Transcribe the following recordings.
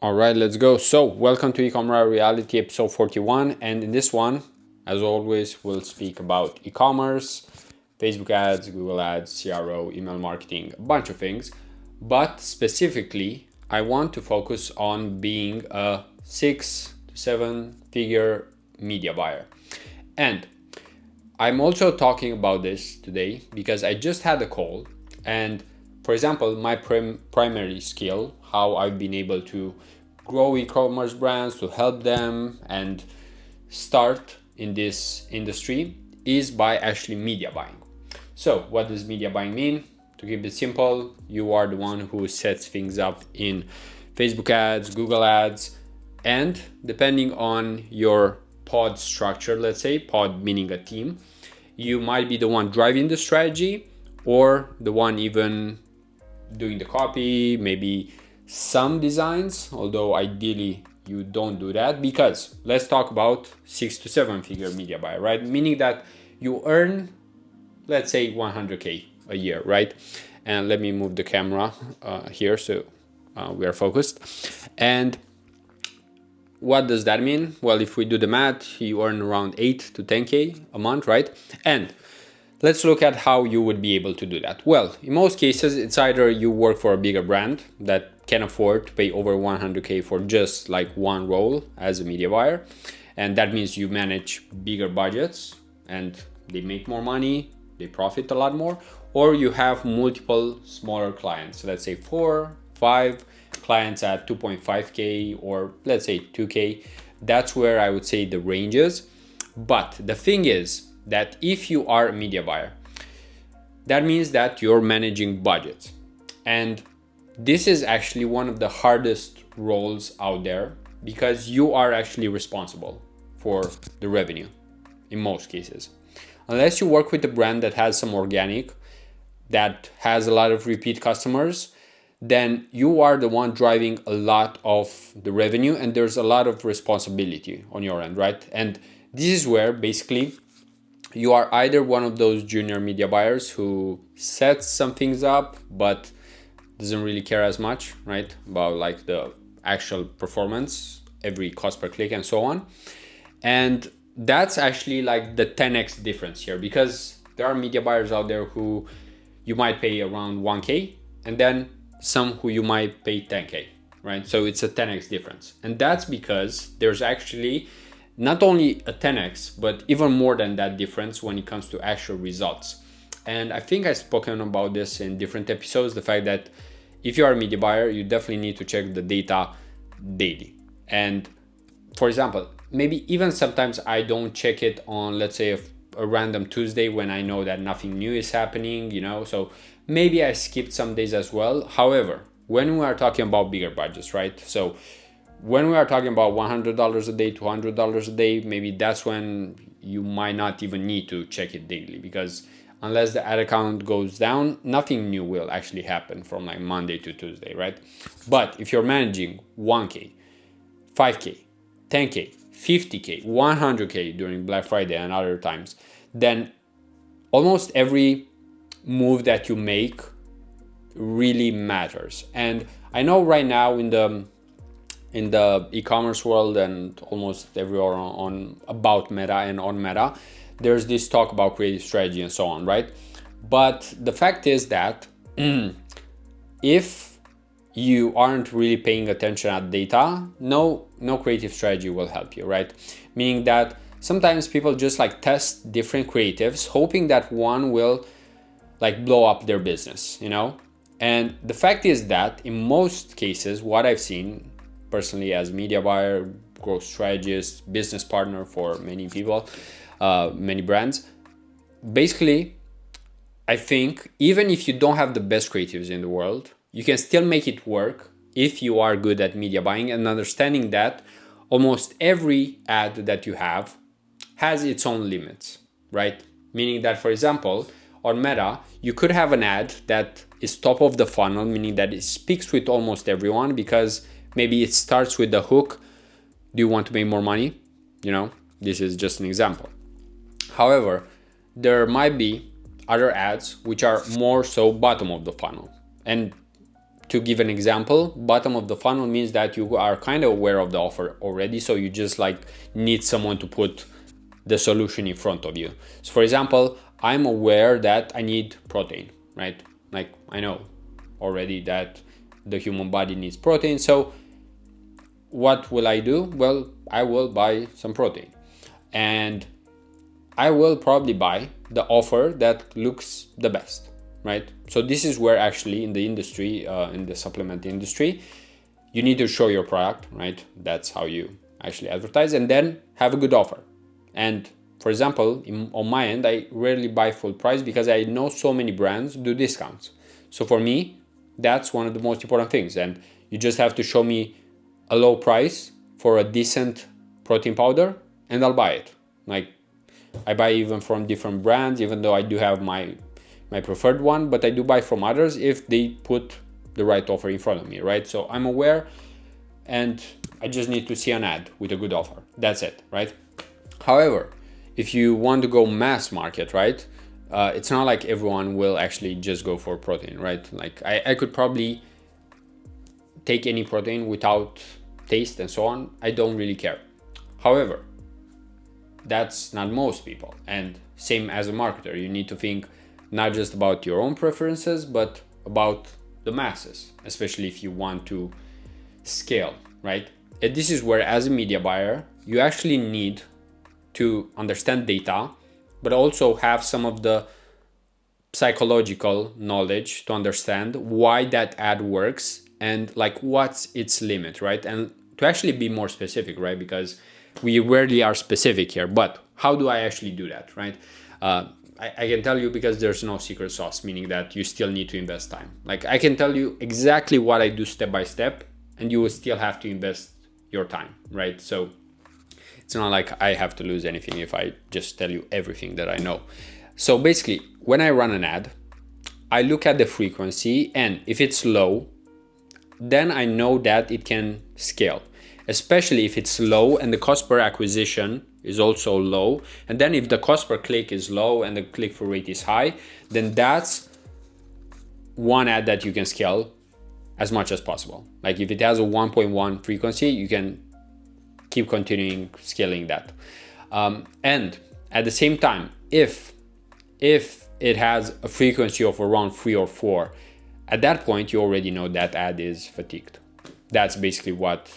All right, let's go. So, welcome to eCom Reality episode 41. And in this one, as always, we'll speak about e-commerce, Facebook ads, Google ads, CRO, email marketing, a bunch of things. But specifically, I want to focus on being a 6 to 7 figure media buyer. And I'm also talking about this today because I just had a call, and for example, my primary skill, how I've been able to grow e-commerce brands, to help them and start in this industry, is by actually media buying. So what does media buying mean? To keep it simple, you are the one who sets things up in Facebook ads, Google ads, and depending on your pod structure, let's say pod meaning a team, you might be the one driving the strategy or the one even doing the copy, maybe some designs, although ideally you don't do that, because let's talk about 6 to 7 figure media buyer, right? Meaning that you earn, let's say 100K a year, right? And let me move the camera here so we are focused. And what does that mean? Well, if we do the math, you earn around 8 to 10K a month, right? And let's look at how you would be able to do that. Well, in most cases, it's either you work for a bigger brand that can afford to pay over 100K for just like one role as a media buyer. And that means you manage bigger budgets and they make more money, they profit a lot more. Or you have multiple smaller clients, let's say 4, 5 clients at 2.5K or let's say 2K. That's where I would say the range is. But the thing is that if you are a media buyer, that means that you're managing budgets. And this is actually one of the hardest roles out there because you are actually responsible for the revenue in most cases. Unless you work with a brand that has some organic, that has a lot of repeat customers, then you are the one driving a lot of the revenue and there's a lot of responsibility on your end, right? And this is where basically you are either one of those junior media buyers who sets some things up but doesn't really care as much, right, about like the actual performance, every cost per click and so on. And that's actually like the 10x difference here, because there are media buyers out there who you might pay around 1K and then some who you might pay 10K, right? So it's a 10x difference. And that's because there's actually not only a 10x, but even more than that difference when it comes to actual results. And I think I've spoken about this in different episodes, the fact that if you are a media buyer, you definitely need to check the data daily. And for example, maybe even sometimes I don't check it on, let's say, a random Tuesday when I know that nothing new is happening, so maybe I skipped some days as well. However, when we are talking about bigger budgets, right? So when we are talking about $100 a day, $200 a day, maybe that's when you might not even need to check it daily, because unless the ad account goes down, nothing new will actually happen from like Monday to Tuesday, right? But if you're managing 1K, 5K, 10K, 50K, 100K during Black Friday and other times, then almost every move that you make really matters. And I know right now in the e-commerce world and almost everywhere on about Meta and on Meta, there's this talk about creative strategy and so on, right? But the fact is that if you aren't really paying attention at data, no creative strategy will help you, right? Meaning that sometimes people just like test different creatives, hoping that one will like blow up their business, And the fact is that in most cases, what I've seen personally as media buyer, growth strategist, business partner for many people, many brands, basically, I think even if you don't have the best creatives in the world, you can still make it work if you are good at media buying and understanding that almost every ad that you have has its own limits, right? Meaning that, for example, on Meta, you could have an ad that is top of the funnel, meaning that it speaks with almost everyone because maybe it starts with the hook, do you want to make more money? This is just an example. However, there might be other ads which are more so bottom of the funnel. And to give an example, bottom of the funnel means that you are kind of aware of the offer already, so you just like need someone to put the solution in front of you. So for example, I'm aware that I need protein, right? Like I know already that the human body needs protein. So what will I do? Well, I will buy some protein, and I will probably buy the offer that looks the best, right? So this is where actually in the industry, in the supplement industry, you need to show your product, right? That's how you actually advertise, and then have a good offer. And for example, on my end, I rarely buy full price because I know so many brands do discounts. So for me, that's one of the most important things. And you just have to show me a low price for a decent protein powder and I'll buy it. Like I buy even from different brands, even though I do have my preferred one, but I do buy from others if they put the right offer in front of me, right? So I'm aware and I just need to see an ad with a good offer. That's it, right? However, if you want to go mass market, right? It's not like everyone will actually just go for protein, right? Like I could probably take any protein without taste and so on. I don't really care. However, that's not most people. And same as a marketer, you need to think not just about your own preferences, but about the masses, especially if you want to scale, right? And this is where, as a media buyer, you actually need to understand data, but also have some of the psychological knowledge to understand why that ad works and like what's its limit, right? And to actually be more specific, right? Because we rarely are specific here, but how do I actually do that, right? I can tell you because there's no secret sauce, meaning that you still need to invest time. Like I can tell you exactly what I do step by step and you will still have to invest your time, right? So it's not like I have to lose anything if I just tell you everything that I know. So basically, when I run an ad, I look at the frequency, and if it's low, then I know that it can scale, especially if it's low and the cost per acquisition is also low. And then if the cost per click is low and the click-through rate is high, then that's one ad that you can scale as much as possible. Like if it has a 1.1 frequency, you can keep continuing scaling that. And at the same time, if it has a frequency of around 3 or 4, at that point you already know that ad is fatigued. That's basically what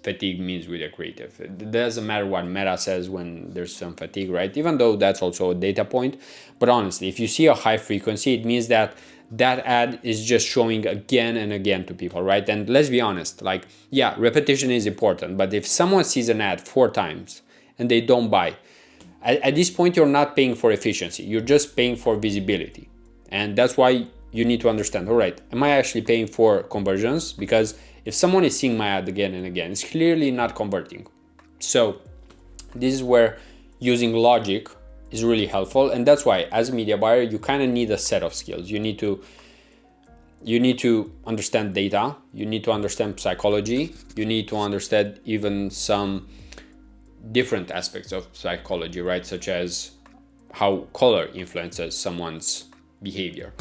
fatigue means with a creative. It doesn't matter what Meta says when there's some fatigue, right? Even though that's also a data point. But honestly, if you see a high frequency, it means that ad is just showing again and again to people, right? And let's be honest, like, yeah, repetition is important, but if someone sees an ad 4 times and they don't buy, at this point, you're not paying for efficiency. You're just paying for visibility. And that's why you need to understand, all right, am I actually paying for conversions? Because if someone is seeing my ad again and again, it's clearly not converting. So this is where using logic is really helpful. And that's why as a media buyer, you kind of need a set of skills. You need to understand data. You need to understand psychology. You need to understand even some different aspects of psychology, right? Such as how color influences someone's behavior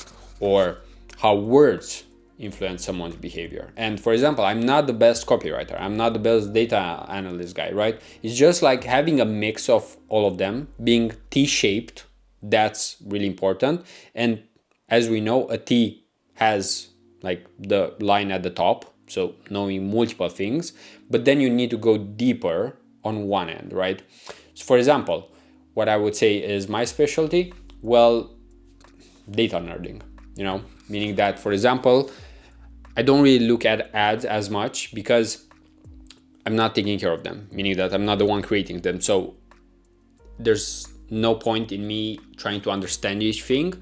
or how words influence someone's behavior. And for example, I'm not the best copywriter. I'm not the best data analyst guy, right? It's just like having a mix of all of them, being T-shaped. That's really important. And as we know, a T has like the line at the top. So knowing multiple things, but then you need to go deeper on one end, right? So for example, what I would say is my specialty, well, data nerding, meaning that, for example, I don't really look at ads as much because I'm not taking care of them, meaning that I'm not the one creating them. So there's no point in me trying to understand each thing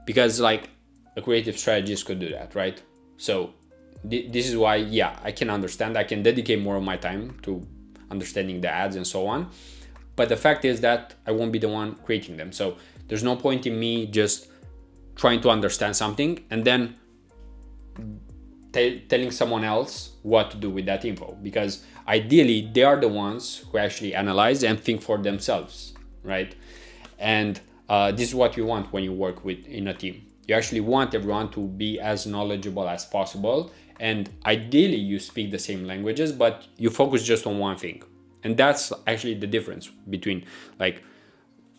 because like a creative strategist could do that, right? So this is why, yeah, I can understand, I can dedicate more of my time to understanding the ads and so on. But the fact is that I won't be the one creating them. So there's no point in me just trying to understand something and then telling someone else what to do with that info, because ideally they are the ones who actually analyze and think for themselves, right? And this is what you want when you work in a team. You actually want everyone to be as knowledgeable as possible And ideally you speak the same languages, but you focus just on one thing. And that's actually the difference between like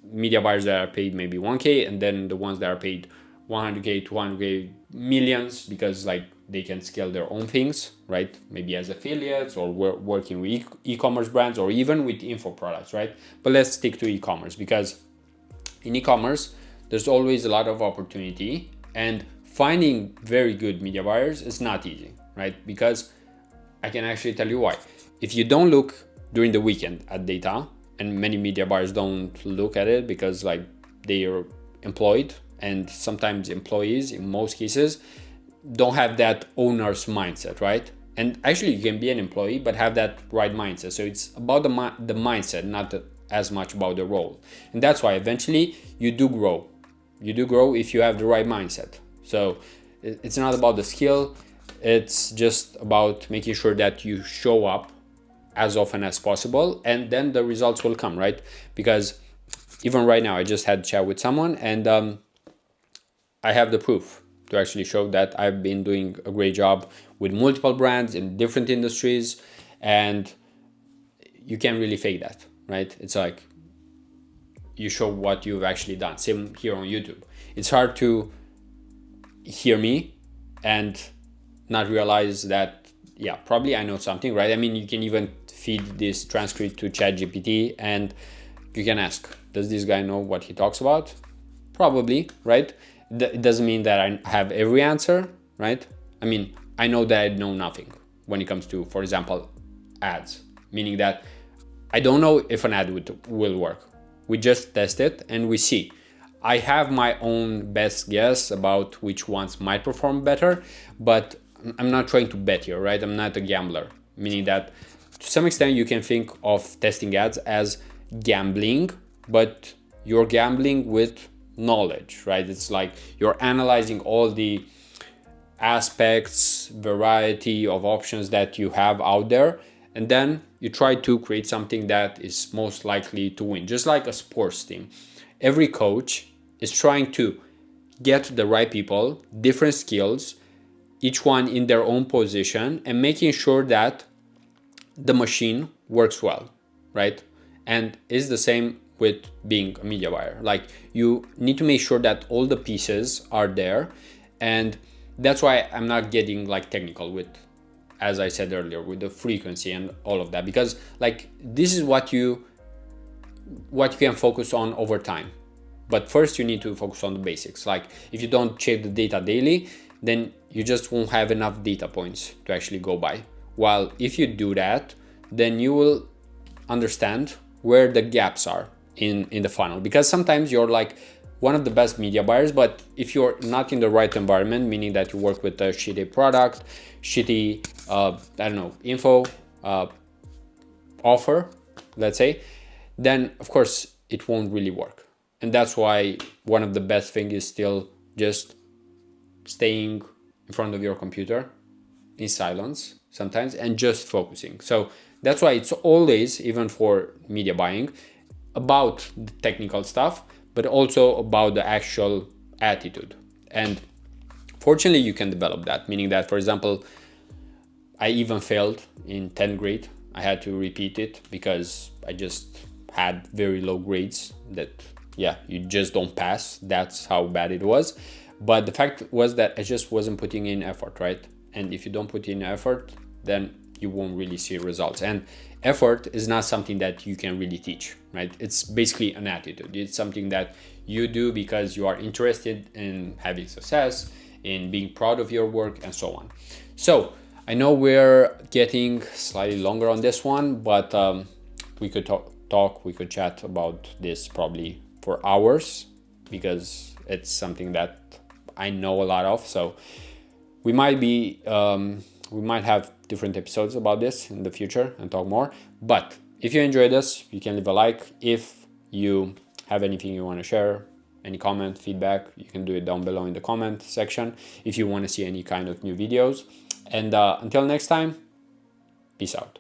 media buyers that are paid maybe 1K and then the ones that are paid 100K, 200K, millions, because like they can scale their own things, right? Maybe as affiliates or working with e-commerce brands or even with info products, right? But let's stick to e-commerce, because in e-commerce there's always a lot of opportunity, and finding very good media buyers is not easy, right? Because I can actually tell you why. If you don't look during the weekend at data, and many media buyers don't look at it because like they are employed, and sometimes employees in most cases don't have that owner's mindset, right? And actually you can be an employee but have that right mindset. So it's about the mindset, not as much about the role. And that's why eventually you do grow if you have the right mindset. So it's not about the skill, it's just about making sure that you show up as often as possible, and then the results will come, right? Because even right now I just had a chat with someone, and I have the proof to actually show that I've been doing a great job with multiple brands in different industries, and you can't really fake that, right? It's like you show what you've actually done. Same here on YouTube. It's hard to hear me and not realize that, yeah, probably I know something, right? I mean, you can even feed this transcript to ChatGPT and you can ask, does this guy know what he talks about? Probably, right? It doesn't mean that I have every answer, right? I mean, I know that I know nothing when it comes to, for example, ads, meaning that I don't know if an ad will work. We just test it and we see. I have my own best guess about which ones might perform better, but I'm not trying to bet here, right? I'm not a gambler, meaning that to some extent you can think of testing ads as gambling, but you're gambling with knowledge, right? It's like you're analyzing all the aspects, variety of options that you have out there, and then you try to create something that is most likely to win. Just like a sports team, every coach is trying to get the right people, different skills, each one in their own position, and making sure that the machine works well, right? And it's the same with being a media buyer. Like, you need to make sure that all the pieces are there, and that's why I'm not getting like technical with, as I said earlier, with the frequency and all of that, because like this is what you can focus on over time. But first you need to focus on the basics. Like, if you don't check the data daily, then you just won't have enough data points to actually go by. While if you do that, then you will understand where the gaps are in the funnel. Because sometimes you're like one of the best media buyers, but if you're not in the right environment, meaning that you work with a shitty product, shitty, info offer, let's say, then of course it won't really work. And that's why one of the best things is still just staying in front of your computer in silence sometimes and just focusing. So that's why it's always, even for media buying, about the technical stuff, but also about the actual attitude. And fortunately you can develop that, meaning that, for example, I even failed in 10th grade. I had to repeat it because I just had very low grades that, yeah, you just don't pass. That's how bad it was. But the fact was that I just wasn't putting in effort, right? And if you don't put in effort, then you won't really see results. And effort is not something that you can really teach, right? It's basically an attitude. It's something that you do because you are interested in having success, in being proud of your work, and so on. So I know we're getting slightly longer on this one, but we could we could chat about this probably for hours, because it's something that I know a lot of. So we might have different episodes about this in the future and talk more. But if you enjoyed this, you can leave a like. If you have anything you want to share, any comment, feedback, you can do it down below in the comment section. If you want to see any kind of new videos. And until next time, peace out.